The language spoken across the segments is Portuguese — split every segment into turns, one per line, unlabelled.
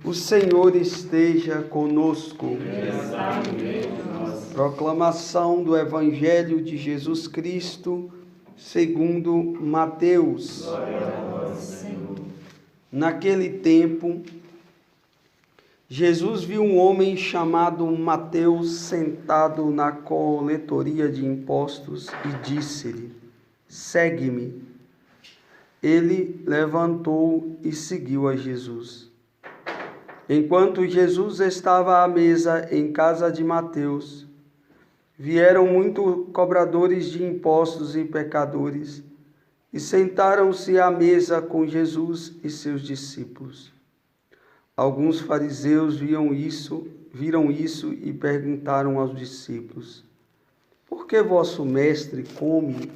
O Senhor esteja conosco. Proclamação do Evangelho de Jesus Cristo, segundo Mateus. Naquele tempo, Jesus viu um homem chamado Mateus sentado na coletoria de impostos e disse-lhe: segue-me. Ele levantou e seguiu a Jesus. Enquanto Jesus estava à mesa em casa de Mateus, vieram muitos cobradores de impostos e pecadores e sentaram-se à mesa com Jesus e seus discípulos. Alguns fariseus viram isso e perguntaram aos discípulos: por que vosso mestre come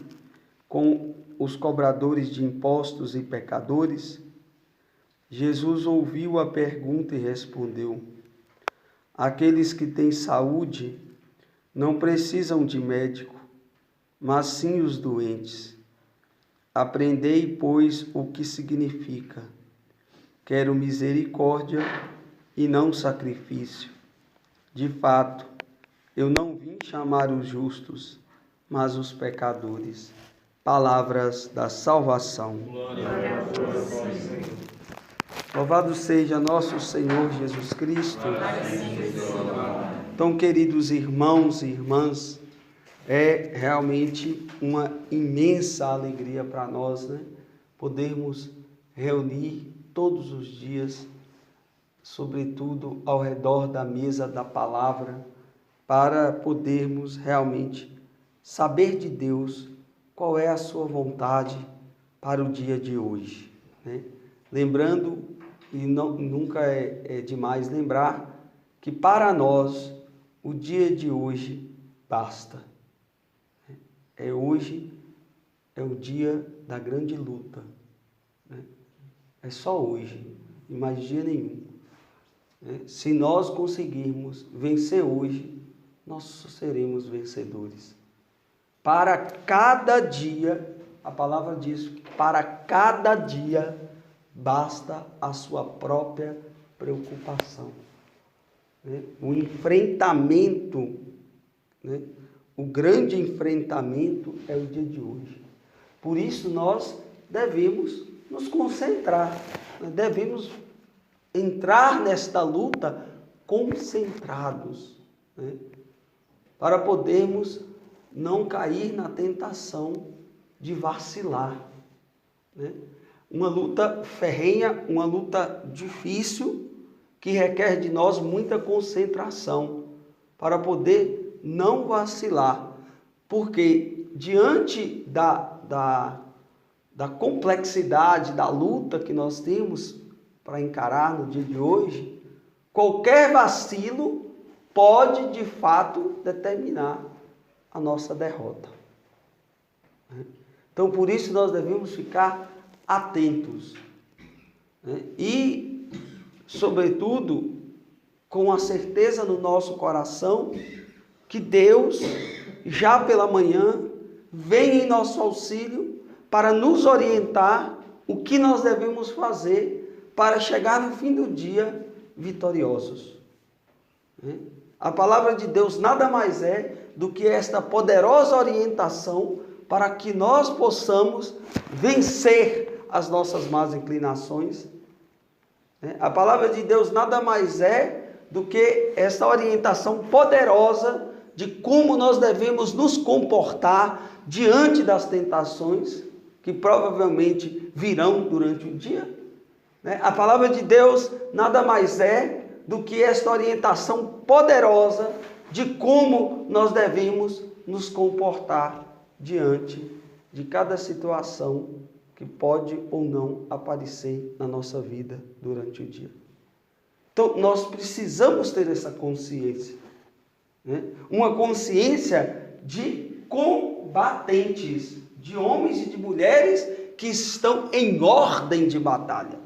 com os cobradores de impostos e pecadores? Jesus ouviu a pergunta e respondeu: aqueles que têm saúde não precisam de médico, mas sim os doentes. Aprendei, pois, o que significa: quero misericórdia e não sacrifício. De fato, eu não vim chamar os justos, mas os pecadores. Palavras da salvação. Glória a Deus, Senhor. Louvado seja nosso Senhor Jesus Cristo. Então, queridos irmãos e irmãs, é realmente uma imensa alegria para nós, né? Podermos reunir todos os dias, sobretudo ao redor da mesa da palavra, para podermos realmente saber de Deus qual é a sua vontade para o dia de hoje, né? Lembrando, e nunca é demais lembrar, que para nós o dia de hoje basta. Hoje é o dia da grande luta, né? É só hoje, e mais dia nenhum, né? Se nós conseguirmos vencer hoje, nós seremos vencedores. Para cada dia, a palavra diz, para cada dia basta a sua própria preocupação, né? O enfrentamento, né? O grande enfrentamento é o dia de hoje. Por isso nós devemos nos concentrar, né? Devemos entrar nesta luta concentrados, né? Para podermos não cair na tentação de vacilar, né? Uma luta ferrenha, uma luta difícil, que requer de nós muita concentração para poder não vacilar. Porque diante da complexidade da luta que nós temos para encarar no dia de hoje, qualquer vacilo pode de fato determinar a nossa derrota. Então, por isso nós devemos ficar atentos, né? E, sobretudo, com a certeza no nosso coração que Deus, já pela manhã, vem em nosso auxílio para nos orientar o que nós devemos fazer para chegar no fim do dia vitoriosos, né? A palavra de Deus nada mais é do que esta poderosa orientação para que nós possamos vencer as nossas más inclinações. A palavra de Deus nada mais é do que essa orientação poderosa de como nós devemos nos comportar diante das tentações que provavelmente virão durante o dia. A palavra de Deus nada mais é do que esta orientação poderosa de como nós devemos nos comportar diante de cada situação que pode ou não aparecer na nossa vida durante o dia. Então, nós precisamos ter essa consciência, né? Uma consciência de combatentes, de homens e de mulheres que estão em ordem de batalha,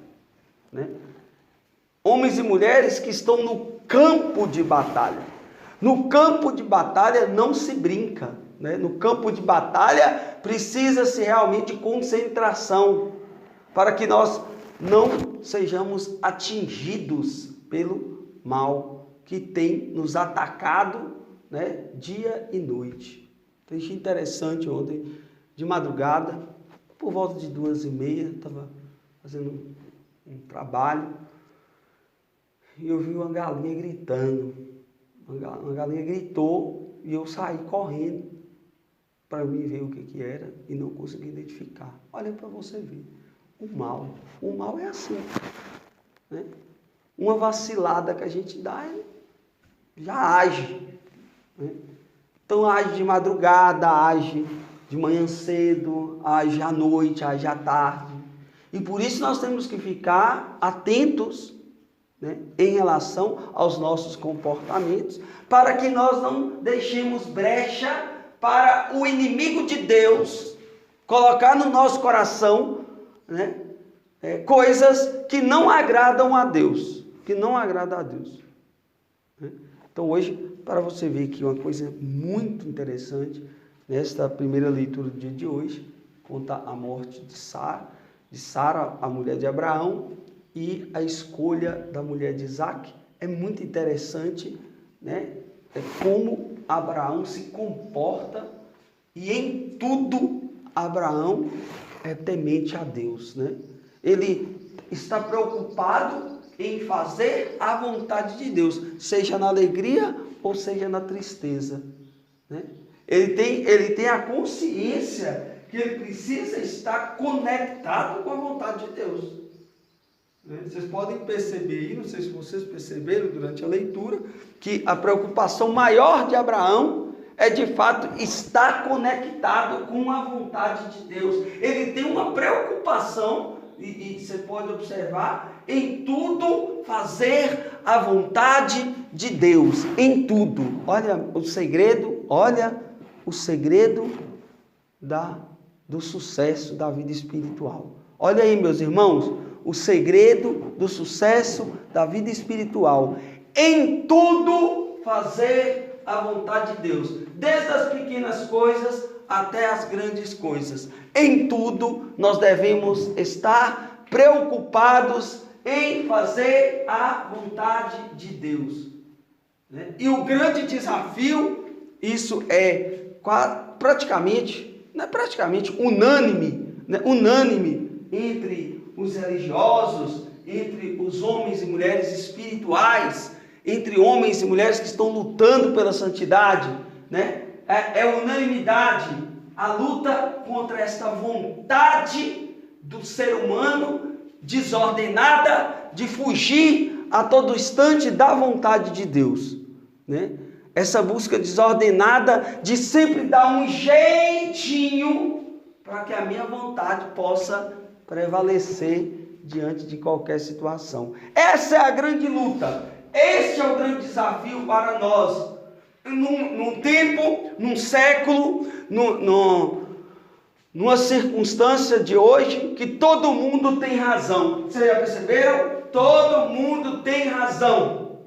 né? Homens e mulheres que estão no campo de batalha. No campo de batalha não se brinca, né? No campo de batalha precisa-se realmente de concentração para que nós não sejamos atingidos pelo mal que tem nos atacado, né, dia e noite. Então, achei interessante ontem, de madrugada, por volta de 2h30, estava fazendo um trabalho, e eu vi uma galinha gritando. Uma galinha gritou e eu saí correndo para mim ver o que era e não consegui identificar. Olha para você ver. O mal é assim, né? Uma vacilada que a gente dá, já age, né? Então age de madrugada, age de manhã cedo, age à noite, age à tarde. E por isso nós temos que ficar atentos, né, em relação aos nossos comportamentos, para que nós não deixemos brecha para o inimigo de Deus colocar no nosso coração, né, coisas que não agradam a Deus, né? Então hoje, para você ver que uma coisa muito interessante, nesta primeira leitura do dia de hoje, conta a morte de Sara, a mulher de Abraão, e a escolha da mulher de Isaac. É muito interessante, né, como Abraão se comporta, e em tudo Abraão é temente a Deus, né? Ele está preocupado em fazer a vontade de Deus, seja na alegria ou seja na tristeza, né? Ele tem a consciência que ele precisa estar conectado com a vontade de Deus. Vocês podem perceber aí, não sei se vocês perceberam durante a leitura, que a preocupação maior de Abraão é de fato estar conectado com a vontade de Deus. Ele tem uma preocupação, e você pode observar, em tudo fazer a vontade de Deus, em tudo. Olha o segredo do sucesso da vida espiritual. Olha aí, meus irmãos, o segredo do sucesso da vida espiritual. Em tudo fazer a vontade de Deus, desde as pequenas coisas até as grandes coisas. Em tudo nós devemos estar preocupados em fazer a vontade de Deus, né? E o grande desafio, isso é praticamente unânime, né? Unânime entre os religiosos, entre os homens e mulheres espirituais, entre homens e mulheres que estão lutando pela santidade, né? É unanimidade a luta contra esta vontade do ser humano desordenada de fugir a todo instante da vontade de Deus, né? Essa busca desordenada de sempre dar um jeitinho para que a minha vontade possa prevalecer diante de qualquer situação. Essa é a grande luta. Este é o grande desafio para nós. Num tempo, num século, numa circunstância de hoje, que todo mundo tem razão. Vocês já perceberam? Todo mundo tem razão.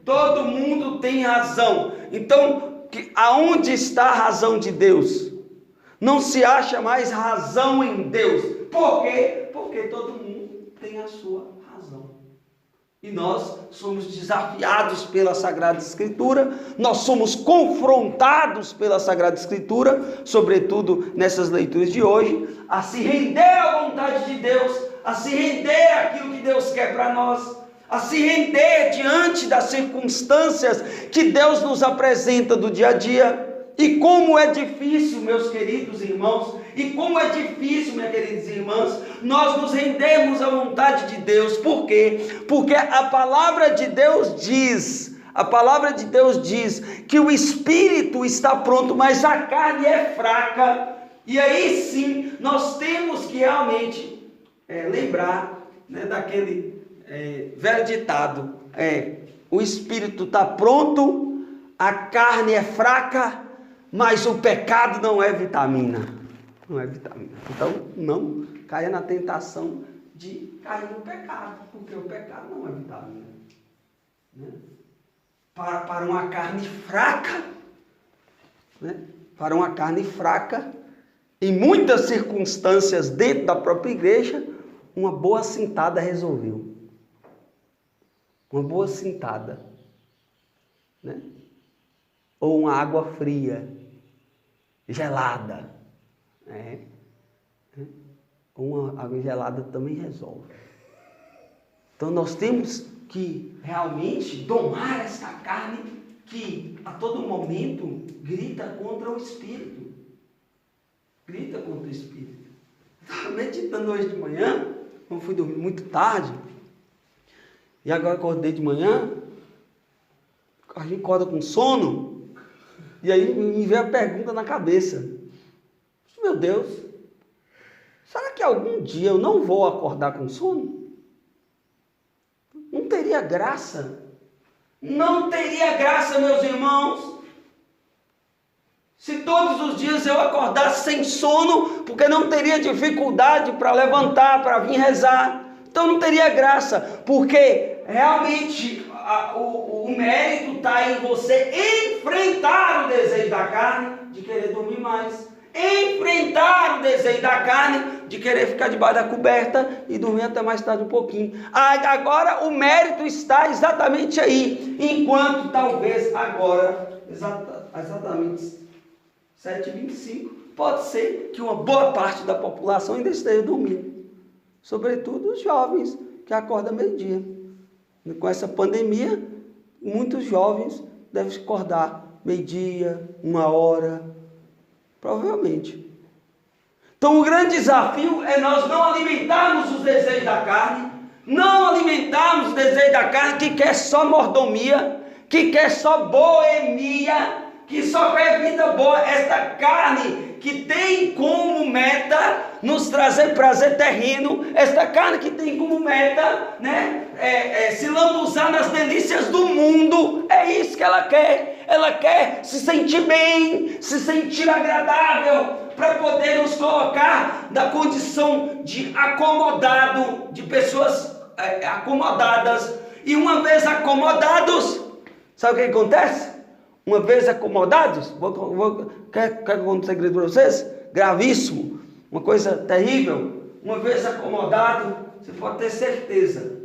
Todo mundo tem razão. Então, aonde está a razão de Deus? Não se acha mais razão em Deus. Por quê? Porque todo mundo tem a sua razão. E nós somos desafiados pela Sagrada Escritura, nós somos confrontados pela Sagrada Escritura, sobretudo nessas leituras de hoje, a se render à vontade de Deus, a se render àquilo que Deus quer para nós, a se render diante das circunstâncias que Deus nos apresenta do dia a dia. E como é difícil, meus queridos irmãos, e como é difícil, minhas queridas irmãs, nós nos rendemos à vontade de Deus. Por quê? Porque a palavra de Deus diz que o espírito está pronto, mas a carne é fraca. E aí sim, nós temos que realmente lembrar, né, daquele velho ditado, o espírito está pronto, a carne é fraca, mas o pecado não é vitamina. Não é vitamina. Então, não caia na tentação de cair no pecado, porque o pecado não é vitamina, né? Para uma carne fraca, né? Para uma carne fraca, em muitas circunstâncias dentro da própria igreja, uma boa assentada resolveu. uma boa sentada, né? Ou uma água fria, gelada, né? Uma água gelada também resolve. Então nós temos que realmente domar esta carne que a todo momento grita contra o Espírito. Grita contra o Espírito. Estava meditando hoje de manhã, como fui dormir muito tarde, e agora acordei de manhã, a gente acorda com sono, e aí me veio a pergunta na cabeça: meu Deus, será que algum dia eu não vou acordar com sono? Não teria graça? Não teria graça, meus irmãos, se todos os dias eu acordasse sem sono, porque não teria dificuldade para levantar, para vir rezar. Então não teria graça, porque realmente o mérito está em você enfrentar o desejo da carne de querer dormir mais. Enfrentar o desejo da carne de querer ficar debaixo da coberta e dormir até mais tarde um pouquinho. Agora o mérito está exatamente aí, enquanto talvez agora, exatamente 7h25, pode ser que uma boa parte da população ainda esteja dormindo, sobretudo os jovens que acordam meio-dia. Com essa pandemia, muitos jovens devem acordar meio-dia, 1h, provavelmente. Então o grande desafio é nós não alimentarmos os desejos da carne, não alimentarmos os desejos da carne que quer só mordomia, que quer só boemia, que só quer vida boa. Esta carne que tem como meta nos trazer prazer terreno, esta carne que tem como meta, né, se lambuzar nas delícias do mundo, é isso que ela quer. Ela quer se sentir bem, se sentir agradável, para poder nos colocar da condição de acomodado, de pessoas acomodadas. E uma vez acomodados, sabe o que acontece? Uma vez acomodados, quer que eu conte um segredo para vocês? Gravíssimo, uma coisa terrível. Uma vez acomodado, você pode ter certeza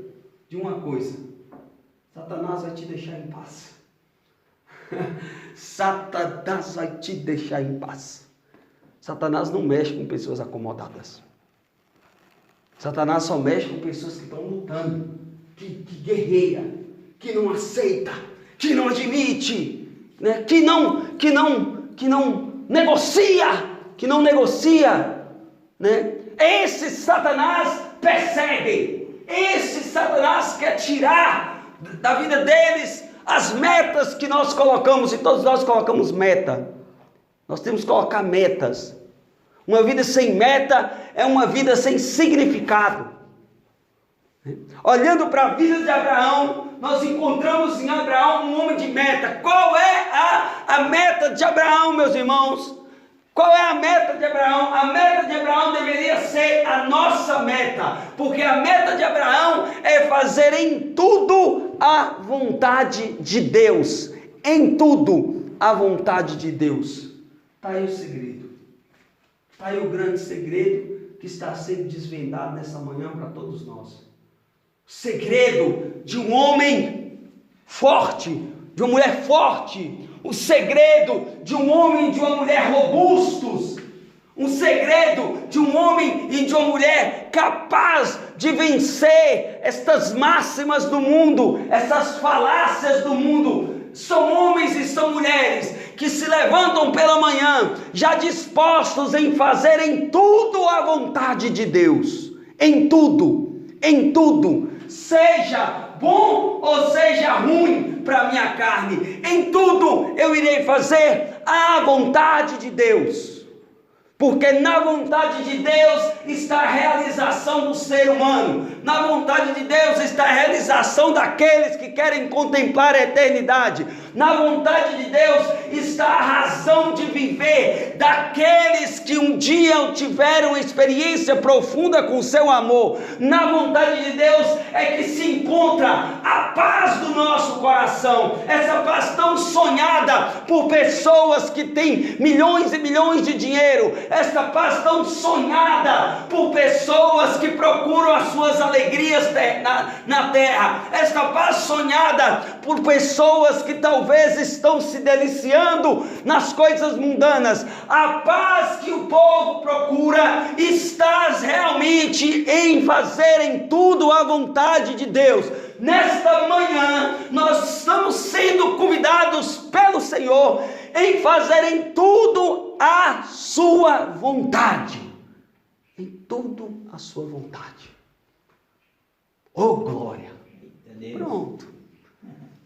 de uma coisa: Satanás vai te deixar em paz. Satanás vai te deixar em paz. Satanás não mexe com pessoas acomodadas. Satanás só mexe com pessoas que estão lutando, que guerreia, que não aceita, que não admite, né? que não negocia, né? Esse Satanás persegue, esse Satanás quer tirar da vida deles as metas que nós colocamos, e todos nós colocamos meta. Nós temos que colocar metas. Uma vida sem meta é uma vida sem significado. Olhando para a vida de Abraão, nós encontramos em Abraão um homem de meta. Qual é a meta de Abraão, meus irmãos? Qual é a meta de Abraão? A meta de Abraão deveria ser a nossa meta, porque a meta de Abraão é fazer em tudo a vontade de Deus. Em tudo a vontade de Deus. Está aí o segredo. Está aí o grande segredo que está sendo desvendado nessa manhã para todos nós. O segredo de um homem forte, de uma mulher forte. O segredo de um homem e de uma mulher robustos. Um segredo de um homem e de uma mulher capaz de vencer estas máximas do mundo, essas falácias do mundo. São homens e são mulheres que se levantam pela manhã, já dispostos em fazer em tudo a vontade de Deus. Em tudo, seja bom ou seja ruim para a minha carne, em tudo eu irei fazer a vontade de Deus. Porque na vontade de Deus está a realização do ser humano. Na vontade de Deus está a realização daqueles que querem contemplar a eternidade. Na vontade de Deus está a razão de viver daqueles que um dia tiveram experiência profunda com o seu amor. Na vontade de Deus é que se encontra a paz do nosso coração. Essa paz tão sonhada por pessoas que têm milhões e milhões de dinheiro. esta paz tão sonhada por pessoas que procuram as suas alegrias na terra, esta paz sonhada por pessoas que talvez estão se deliciando nas coisas mundanas. A paz que o povo procura está realmente em fazer em tudo a vontade de Deus. Nesta manhã, nós estamos sendo convidados pelo Senhor em fazer em tudo a sua vontade. Em tudo a sua vontade. Oh, glória! Pronto.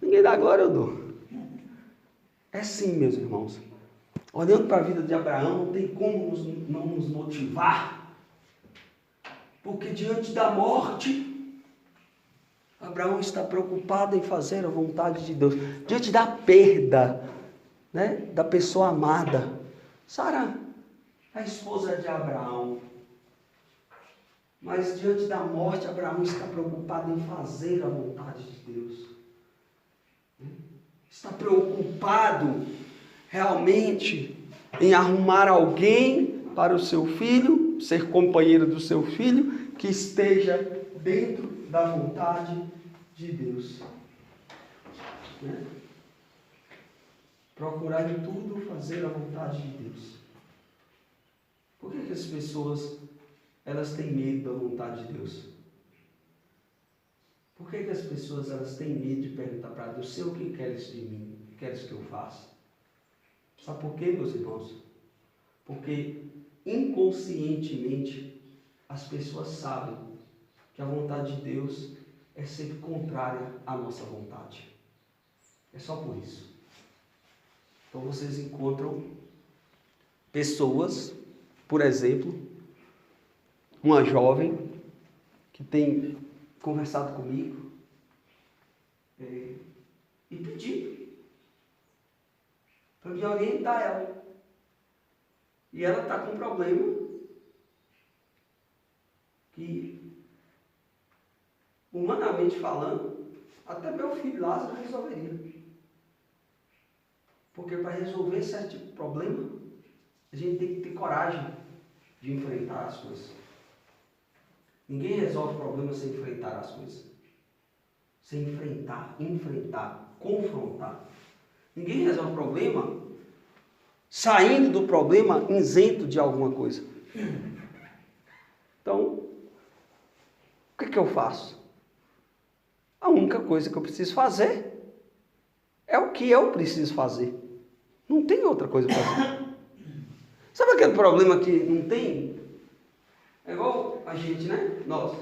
Ninguém dá glória, eu dou. É sim, meus irmãos. Olhando para a vida de Abraão, não tem como não nos motivar. Porque diante da morte, Abraão está preocupado em fazer a vontade de Deus. Diante da perda, né, da pessoa amada. Sara, a esposa de Abraão. Mas diante da morte, Abraão está preocupado em fazer a vontade de Deus. Está preocupado realmente em arrumar alguém para o seu filho, ser companheiro do seu filho, que esteja dentro da vontade de Deus. Né? Procurar em tudo fazer a vontade de Deus. Por que as pessoas elas têm medo da vontade de Deus? Por que as pessoas elas têm medo de perguntar para Deus: Senhor, o que queres de mim? O que queres que eu faça? Sabe por quê, meus irmãos? Porque inconscientemente as pessoas sabem que a vontade de Deus é sempre contrária à nossa vontade. É só por isso. Então vocês encontram pessoas, por exemplo, uma jovem que tem conversado comigo e pedido para me orientar ela. E ela está com um problema que, humanamente falando, até meu filho Lázaro resolveria. Porque para resolver certo tipo de problema, a gente tem que ter coragem de enfrentar as coisas. Ninguém resolve problemas sem enfrentar as coisas. Sem enfrentar, confrontar. Ninguém resolve problema saindo do problema isento de alguma coisa. Então, o que eu faço? A única coisa que eu preciso fazer é o que eu preciso fazer. Não tem outra coisa para fazer. Sabe aquele problema que não tem? É igual a gente, né? Nós.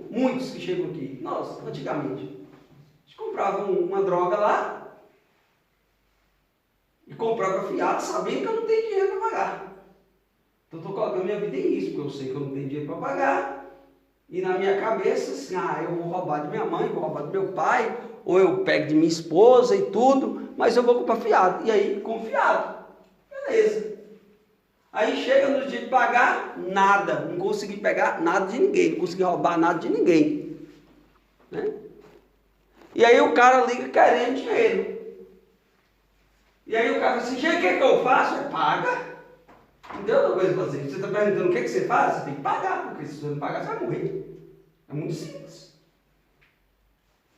Muitos que chegam aqui. Nós, antigamente. A gente comprava uma droga lá e comprava fiado sabendo que eu não tenho dinheiro para pagar. Então estou colocando minha vida em risco, porque eu sei que eu não tenho dinheiro para pagar. E na minha cabeça, assim, eu vou roubar de minha mãe, vou roubar do meu pai, ou eu pego de minha esposa e tudo, mas eu vou comprar fiado. E aí, com fiado. Beleza. Aí chega no dia de pagar, nada. Não consegui pegar nada de ninguém, não consegui roubar nada de ninguém. Né? E aí o cara liga querendo dinheiro. E aí o cara assim, gente, o que eu faço? Paga. Não tem outra coisa para fazer. Você está perguntando o que você faz? Você tem que pagar, porque se você não pagar, você vai morrer. É muito simples.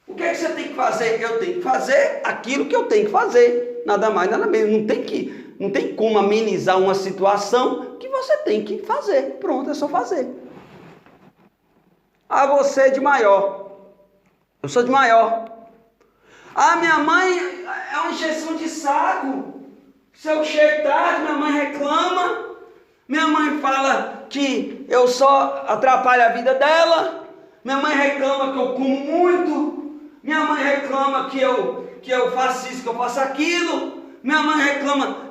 O que você tem que fazer? Eu tenho que fazer aquilo que eu tenho que fazer. Nada mais, nada menos. Não tem como amenizar uma situação que você tem que fazer. Pronto, é só fazer. Você é de maior. Eu sou de maior. Minha mãe é uma injeção de saco. Se eu chego tarde, minha mãe reclama. Minha mãe fala que eu só atrapalho a vida dela. Minha mãe reclama que eu como muito. Minha mãe reclama que eu faço isso, que eu faço aquilo. Minha mãe reclama.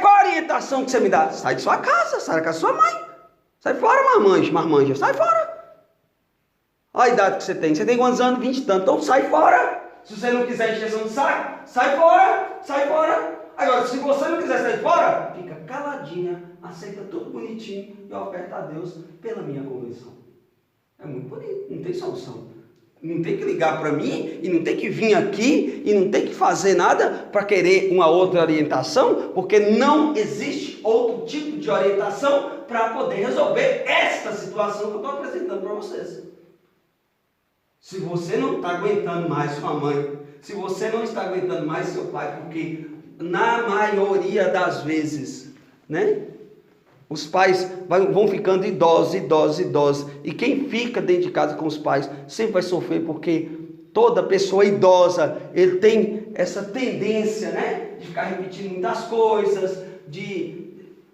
Qual a orientação que você me dá? Sai de sua casa, sai da casa da sua mãe. Sai fora, marmanja, sai fora. Olha a idade que você tem. Você tem quantos anos? 20 e tanto. Então sai fora. Se você não quiser injeção de saco, sai fora, sai fora. Agora, se você não quiser sair fora, fica caladinha, aceita tudo bonitinho e oferta a Deus pela minha conversão. É muito bonito, não tem solução. Não tem que ligar para mim, e não tem que vir aqui, e não tem que fazer nada para querer uma outra orientação, porque não existe outro tipo de orientação para poder resolver esta situação que eu estou apresentando para vocês. Se você não está aguentando mais sua mãe, se você não está aguentando mais seu pai, porque na maioria das vezes, né? Os pais vão ficando idosos. E quem fica dentro de casa com os pais sempre vai sofrer, porque toda pessoa idosa, ele tem essa tendência, né? De ficar repetindo muitas coisas,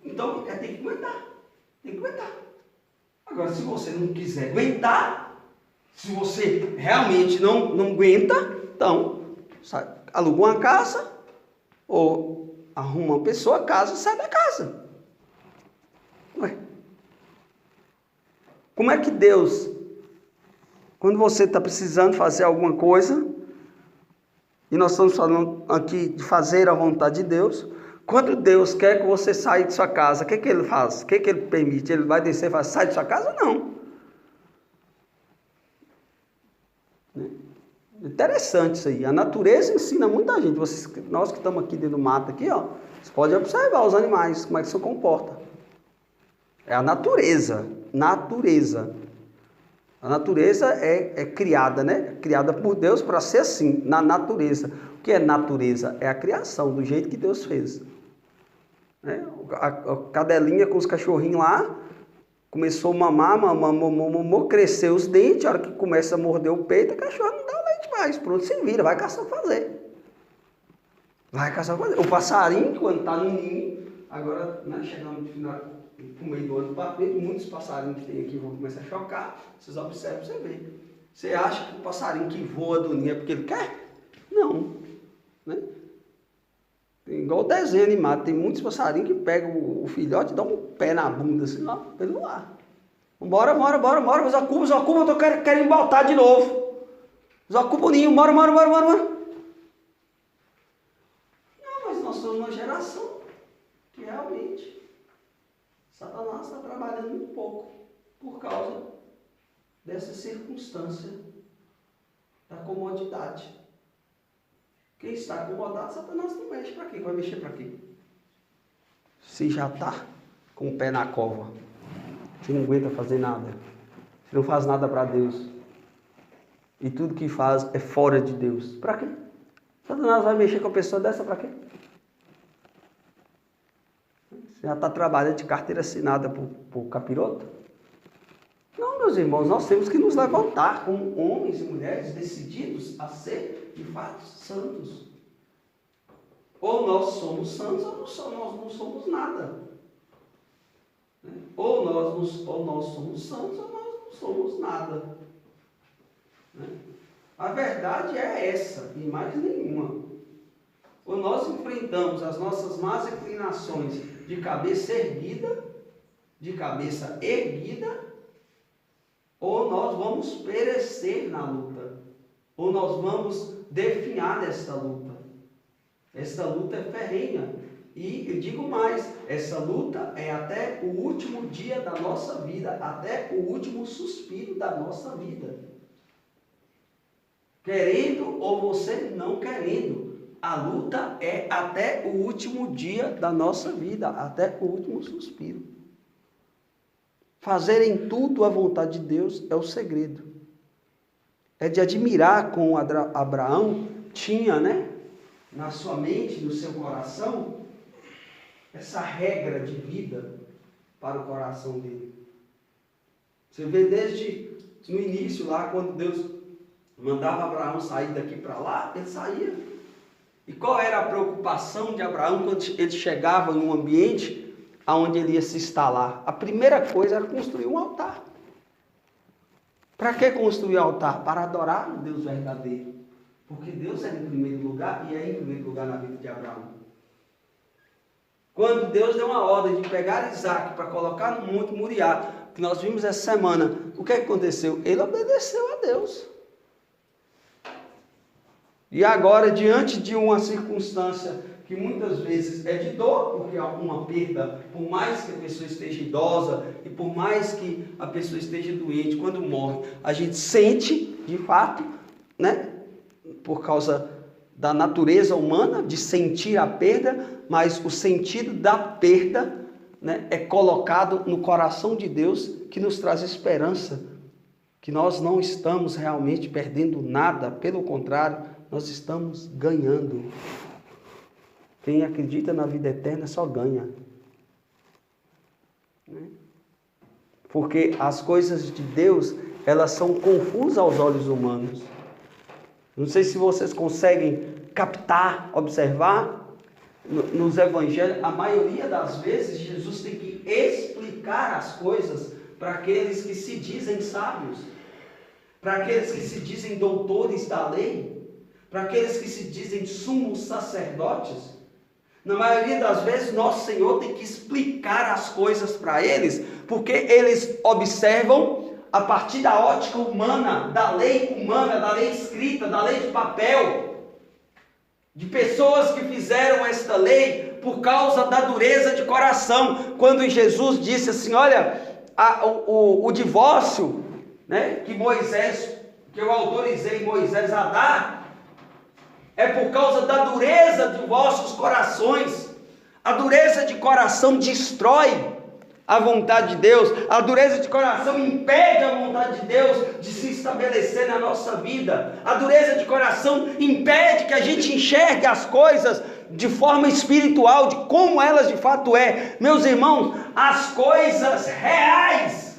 Então, tem que aguentar. Tem que aguentar. Agora, se você não quiser aguentar, se você realmente não aguenta, então, aluga uma casa, ou arruma uma pessoa, casa, sai da casa. Ué, como é que Deus, quando você está precisando fazer alguma coisa, e nós estamos falando aqui de fazer a vontade de Deus, quando Deus quer que você saia de sua casa, o que ele faz? O que ele permite? Ele vai descer e fala, sai de sua casa ou não? Interessante isso aí. A natureza ensina muita gente. Nós que estamos aqui dentro do mato, aqui, ó, você pode observar os animais, como é que se comporta. É a natureza. A natureza é criada, né? Criada por Deus para ser assim, na natureza. O que é natureza? É a criação, do jeito que Deus fez. Né? A cadelinha com os cachorrinhos lá, começou a mamar, cresceu os dentes, a hora que começa a morder o peito, a cachorra não dá o leite mais. Pronto, se vira, vai caçar fazer. O passarinho, quando está no ninho, agora, né, chegando no final, no meio do ano para frente, muitos passarinhos que tem aqui vão começar a chocar. Vocês observam, você vê. Você acha que o passarinho que voa do ninho é porque ele quer? Não. Né? Igual o desenho animado, tem muitos passarinhos que pegam o filhote e dão um pé na bunda, assim, lá, pelo ar. Bora, os ocupas, eu tô querendo voltar de novo. Os ocupas o ninho, bora. Não, mas nós somos uma geração que realmente Satanás está trabalhando um pouco por causa dessa circunstância da comodidade. Quem está acomodado, Satanás não mexe para quê? Vai mexer para quê? Se já está com o pé na cova, se não aguenta fazer nada, se não faz nada para Deus, e tudo que faz é fora de Deus, para quê? Satanás vai mexer com a pessoa dessa para quê? Você já está trabalhando de carteira assinada por capiroto? Não, meus irmãos, nós temos que nos levantar como homens e mulheres decididos a ser, de fato, santos. Ou nós somos santos, ou nós não somos nada. Ou nós somos santos, ou nós não somos nada. A verdade é essa, e mais nenhuma. Ou nós enfrentamos as nossas más inclinações de cabeça erguida, ou nós vamos perecer na luta, ou nós vamos definhar desta luta. Esta luta é ferrenha. E eu digo mais, essa luta é até o último dia da nossa vida, até o último suspiro da nossa vida. Querendo ou você não querendo, a luta é até o último dia da nossa vida, até o último suspiro. Fazer em tudo a vontade de Deus é o segredo. É de admirar como Abraão tinha, né, na sua mente, no seu coração, essa regra de vida para o coração dele. Você vê desde no início lá, quando Deus mandava Abraão sair daqui para lá, ele saía. E qual era a preocupação de Abraão quando ele chegava em um ambiente onde ele ia se instalar? A primeira coisa era construir um altar. Para que construir altar? Para adorar o Deus verdadeiro. Porque Deus é em primeiro lugar e é em primeiro lugar na vida de Abraão. Quando Deus deu uma ordem de pegar Isaac para colocar no Monte Moriá, que nós vimos essa semana, o que aconteceu? Ele obedeceu a Deus. E agora, diante de uma circunstância que muitas vezes é de dor, porque há uma perda, por mais que a pessoa esteja idosa e por mais que a pessoa esteja doente, quando morre, a gente sente, de fato, né? Por causa da natureza humana, de sentir a perda, mas o sentido da perda, né, é colocado no coração de Deus, que nos traz esperança, que nós não estamos realmente perdendo nada, pelo contrário, nós estamos ganhando. Quem acredita na vida eterna só ganha. Porque as coisas de Deus, elas são confusas aos olhos humanos. Não sei se vocês conseguem captar, observar, nos evangelhos, a maioria das vezes, Jesus tem que explicar as coisas para aqueles que se dizem sábios, para aqueles que se dizem doutores da lei, para aqueles que se dizem sumos sacerdotes. Na maioria das vezes, nosso Senhor tem que explicar as coisas para eles, porque eles observam a partir da ótica humana, da lei escrita, da lei de papel, de pessoas que fizeram esta lei por causa da dureza de coração. Quando Jesus disse assim, olha, o divórcio, né, que eu autorizei Moisés a dar, é por causa da dureza de vossos corações. A dureza de coração destrói a vontade de Deus. A dureza de coração impede a vontade de Deus de se estabelecer na nossa vida. A dureza de coração impede que a gente enxergue as coisas de forma espiritual, de como elas de fato é. Meus irmãos, as coisas reais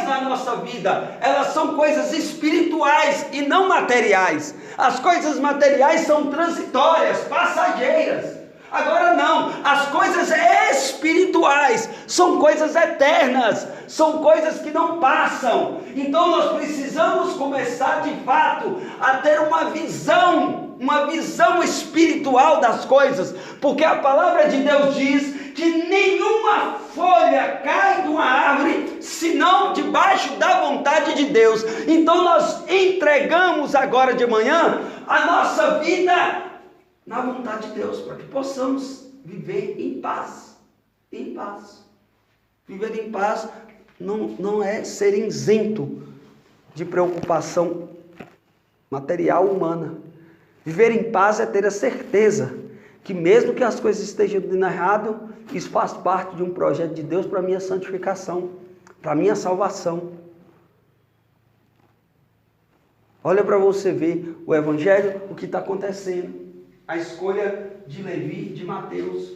na nossa vida, elas são coisas espirituais e não materiais. As coisas materiais são transitórias, passageiras. Agora não, as coisas espirituais são coisas eternas, são coisas que não passam. Então nós precisamos começar de fato a ter uma visão espiritual das coisas, porque a palavra de Deus diz que nenhuma folha cai de uma árvore senão debaixo da vontade de Deus. Então nós entregamos agora de manhã a nossa vida na vontade de Deus, para que possamos viver em paz. Em paz. Viver em paz não é ser isento de preocupação material humana. Viver em paz é ter a certeza que mesmo que as coisas estejam dando errado, isso faz parte de um projeto de Deus para a minha santificação, para a minha salvação. Olha para você ver o Evangelho, o que está acontecendo. A escolha de Levi, de Mateus,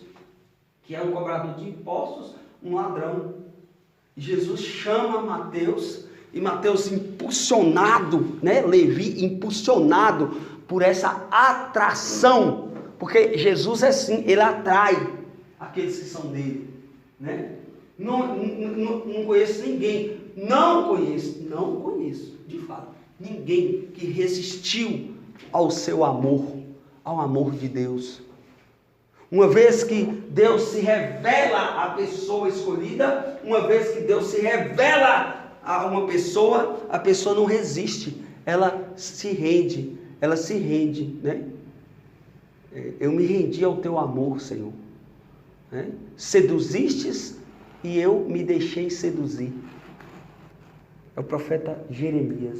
que é um cobrador de impostos, um ladrão. Jesus chama Mateus, e Mateus impulsionado, né? Levi impulsionado por essa atração, porque Jesus é assim, ele atrai aqueles que são dele, né? Não conheço ninguém, não conheço, de fato, ninguém que resistiu ao seu amor, ao amor de Deus. Uma vez que Deus se revela à pessoa escolhida, uma vez que Deus se revela a uma pessoa, a pessoa não resiste, ela se rende, né? Eu me rendi ao teu amor, Senhor, né? Seduzistes e eu me deixei seduzir. É o profeta Jeremias.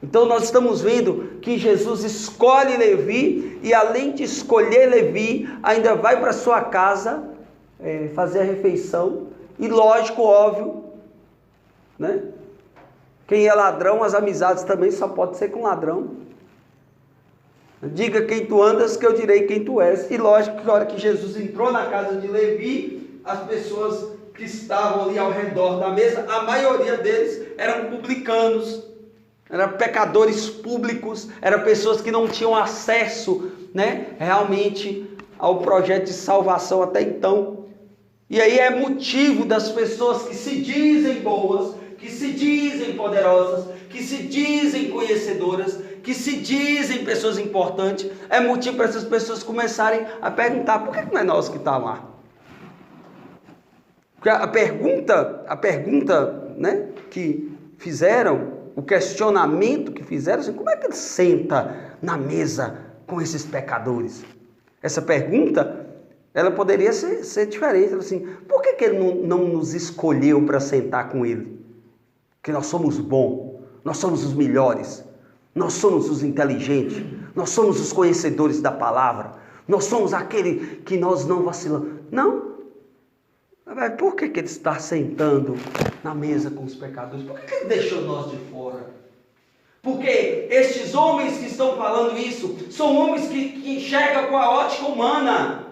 Então nós estamos vendo que Jesus escolhe Levi, e além de escolher Levi, ainda vai para sua casa fazer a refeição, e lógico, óbvio, né? Quem é ladrão, as amizades também só pode ser com ladrão. Diga quem tu andas, que eu direi quem tu és. E lógico que na hora que Jesus entrou na casa de Levi, as pessoas que estavam ali ao redor da mesa, a maioria deles eram publicanos, eram pecadores públicos, eram pessoas que não tinham acesso, né, realmente ao projeto de salvação até então. E aí é motivo das pessoas que se dizem boas, que se dizem poderosas, que se dizem conhecedoras, que se dizem pessoas importantes, é motivo para essas pessoas começarem a perguntar: por que não é nós que está lá? Porque a pergunta, né, que fizeram, o questionamento que fizeram, assim, como é que ele senta na mesa com esses pecadores? Essa pergunta, ela poderia ser diferente, assim, por que ele não nos escolheu para sentar com ele? Porque nós somos bons, nós somos os melhores, nós somos os inteligentes, nós somos os conhecedores da palavra, nós somos aquele que nós não vacilamos. Não. Por que ele está sentando na mesa com os pecadores? Por que ele deixou nós de fora? Porque estes homens que estão falando isso, são homens que enxergam com a ótica humana.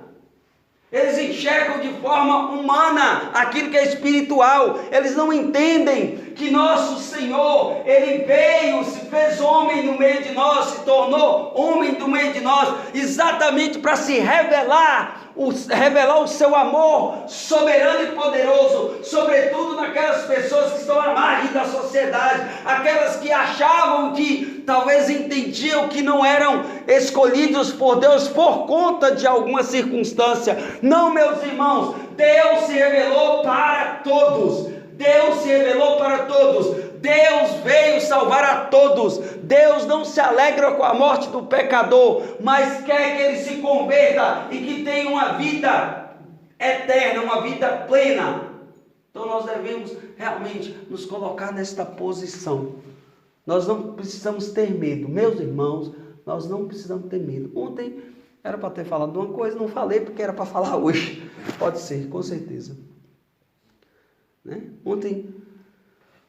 Eles enxergam de forma humana aquilo que é espiritual. Eles não entendem que nosso Senhor, Ele veio, se fez homem no meio de nós, se tornou homem no meio de nós, exatamente para se revelar o seu amor soberano e poderoso, sobretudo naquelas pessoas que estão à margem da sociedade, aquelas que achavam que talvez entendiam que não eram escolhidos por Deus por conta de alguma circunstância. Não, meus irmãos, Deus se revelou para todos. Deus se revelou para todos. Deus veio salvar a todos. Deus não se alegra com a morte do pecador, mas quer que ele se converta e que tenha uma vida eterna, uma vida plena. Então nós devemos realmente nos colocar nesta posição. Nós não precisamos ter medo, meus irmãos, nós não precisamos ter medo. Ontem era para ter falado de uma coisa, não falei porque era para falar hoje. Pode ser, com certeza. Né? Ontem,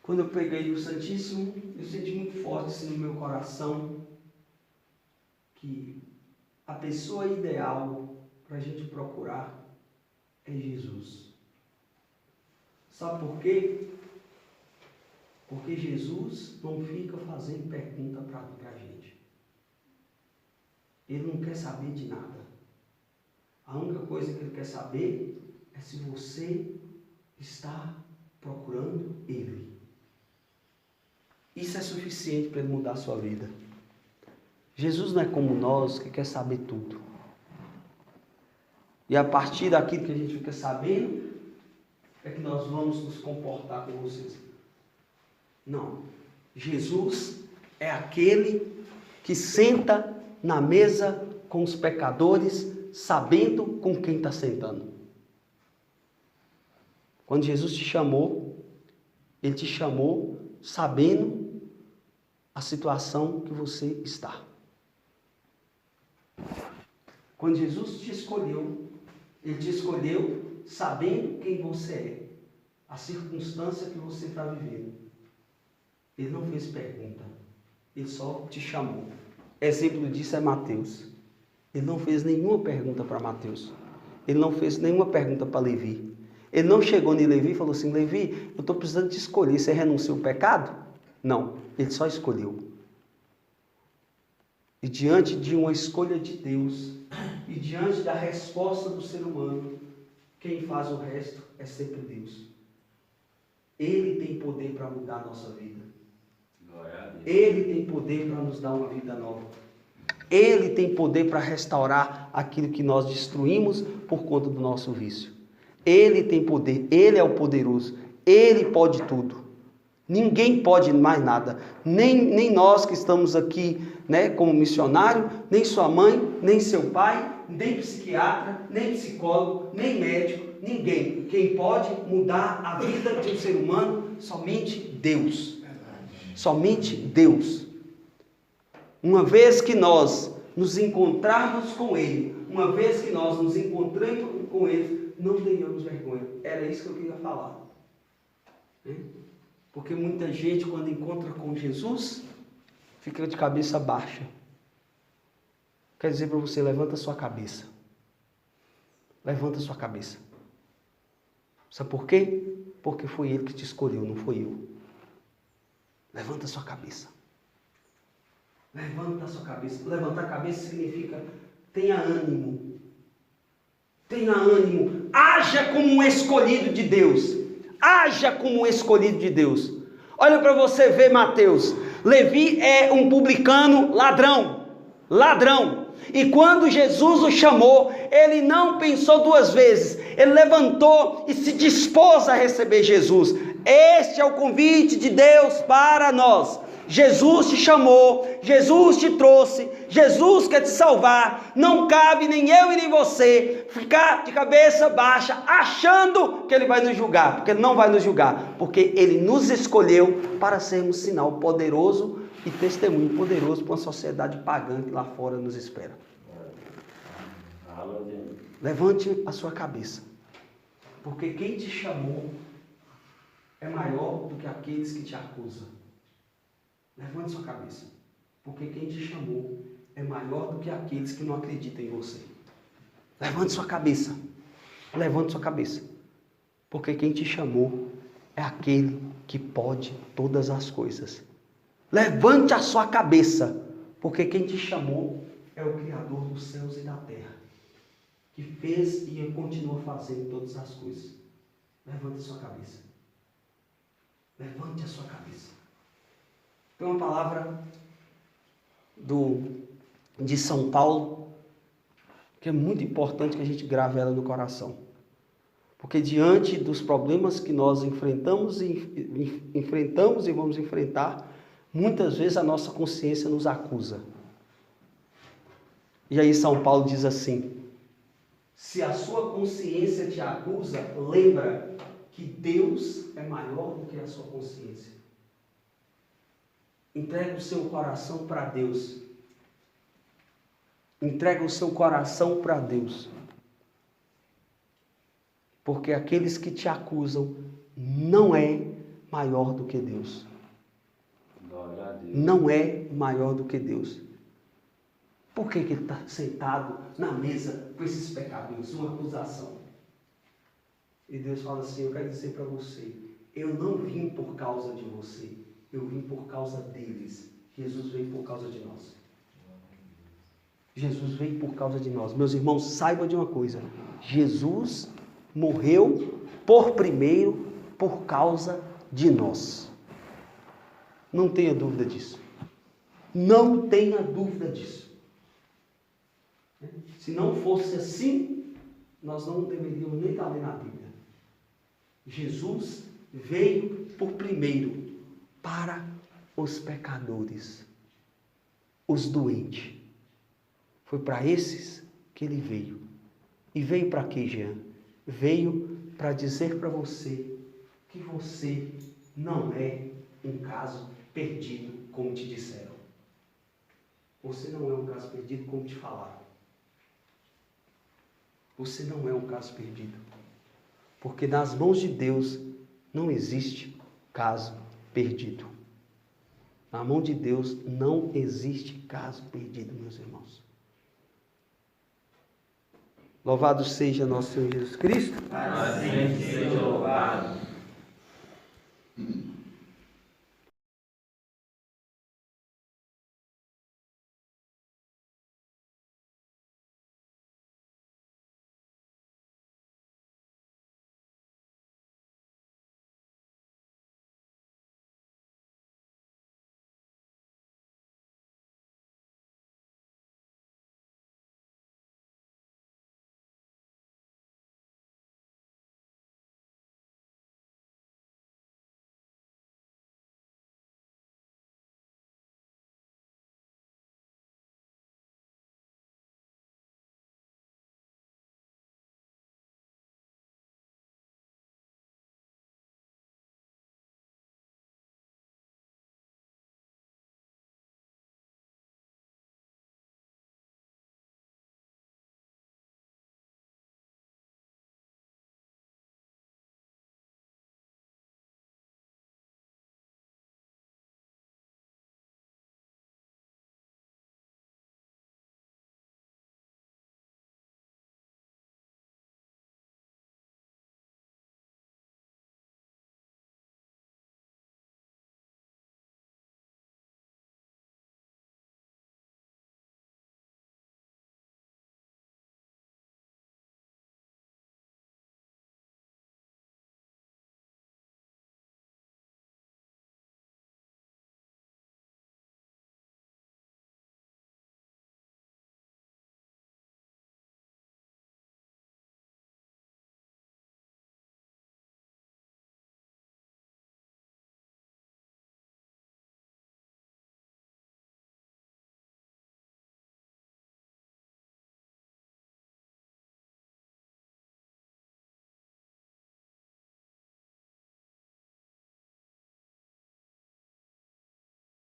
quando eu peguei o Santíssimo, eu senti muito forte assim, no meu coração que a pessoa ideal para a gente procurar é Jesus. Sabe por quê? Porque Jesus não fica fazendo pergunta para a gente. Ele não quer saber de nada. A única coisa que ele quer saber é se você está procurando Ele. Isso é suficiente para Ele mudar a sua vida. Jesus não é como nós, que quer saber tudo. E a partir daquilo que a gente fica sabendo, é que nós vamos nos comportar com vocês. Não. Jesus é aquele que senta na mesa com os pecadores, sabendo com quem está sentando. Quando Jesus te chamou, Ele te chamou sabendo a situação que você está. Quando Jesus te escolheu, Ele te escolheu sabendo quem você é, a circunstância que você está vivendo. Ele não fez pergunta, Ele só te chamou. Exemplo disso é Mateus. Ele não fez nenhuma pergunta para Mateus. Ele não fez nenhuma pergunta para Levi. Ele não chegou em Levi e falou assim: Levi, eu estou precisando te escolher, você renunciou ao pecado? Não, ele só escolheu. E diante de uma escolha de Deus, e diante da resposta do ser humano, quem faz o resto é sempre Deus. Ele tem poder para mudar a nossa vida. Ele tem poder para nos dar uma vida nova. Ele tem poder para restaurar aquilo que nós destruímos por conta do nosso vício. Ele tem poder, Ele é o poderoso, Ele pode tudo. Ninguém pode mais nada, nem nós que estamos aqui, né, como missionário, nem sua mãe, nem seu pai, nem psiquiatra, nem psicólogo, nem médico, ninguém. Quem pode mudar a vida de um ser humano? Somente Deus. Somente Deus. Uma vez que nós nos encontrarmos com Ele, uma vez que nós nos encontramos com Ele, não tenhamos vergonha. Era isso que eu queria falar. Porque muita gente, quando encontra com Jesus, fica de cabeça baixa. Quer dizer para você, levanta a sua cabeça. Levanta a sua cabeça. Sabe por quê? Porque foi Ele que te escolheu, não foi eu. Levanta a sua cabeça. Levanta a sua cabeça. Levantar a cabeça significa: tenha ânimo. Tenha ânimo. Haja como um escolhido de Deus. Haja como um escolhido de Deus. Olha para você ver, Mateus. Levi é um publicano ladrão. Ladrão. E quando Jesus o chamou, ele não pensou duas vezes. Ele levantou e se dispôs a receber Jesus. Este é o convite de Deus para nós. Jesus te chamou, Jesus te trouxe, Jesus quer te salvar. Não cabe nem eu e nem você ficar de cabeça baixa achando que Ele vai nos julgar, porque Ele não vai nos julgar, porque Ele nos escolheu para sermos sinal poderoso e testemunho poderoso para uma sociedade pagã que lá fora nos espera. Levante a sua cabeça, porque quem te chamou é maior do que aqueles que te acusam. Levante sua cabeça, porque quem te chamou é maior do que aqueles que não acreditam em você. Levante sua cabeça, levante sua cabeça, porque quem te chamou é aquele que pode todas as coisas. Levante a sua cabeça, porque quem te chamou é o Criador dos céus e da terra, que fez e continua fazendo todas as coisas. Levante a sua cabeça, levante a sua cabeça. Tem uma palavra de São Paulo, que é muito importante que a gente grave ela no coração. Porque diante dos problemas que nós enfrentamos e vamos enfrentar, muitas vezes a nossa consciência nos acusa. E aí São Paulo diz assim: se a sua consciência te acusa, lembra que Deus é maior do que a sua consciência. Entrega o seu coração para Deus. Entrega o seu coração para Deus. Porque aqueles que te acusam não é maior do que Deus. Não é maior do que Deus. Por que ele está sentado na mesa com esses pecadores? Uma acusação. E Deus fala assim: eu quero dizer para você, eu não vim por causa de você. Eu vim por causa deles. Jesus veio por causa de nós. Jesus veio por causa de nós. Meus irmãos, saibam de uma coisa. Jesus morreu por primeiro por causa de nós. Não tenha dúvida disso. Não tenha dúvida disso. Se não fosse assim, nós não deveríamos nem estar lendo a Bíblia. Jesus veio por primeiro para os pecadores, os doentes. Foi para esses que ele veio. E veio para quê, Jean? Veio para dizer para você que você não é um caso perdido, como te disseram. Você não é um caso perdido, como te falaram. Você não é um caso perdido. Porque nas mãos de Deus não existe caso perdido. Na mão de Deus não existe caso perdido, meus irmãos. Louvado seja nosso Senhor Jesus Cristo.
Para sempre seja louvado.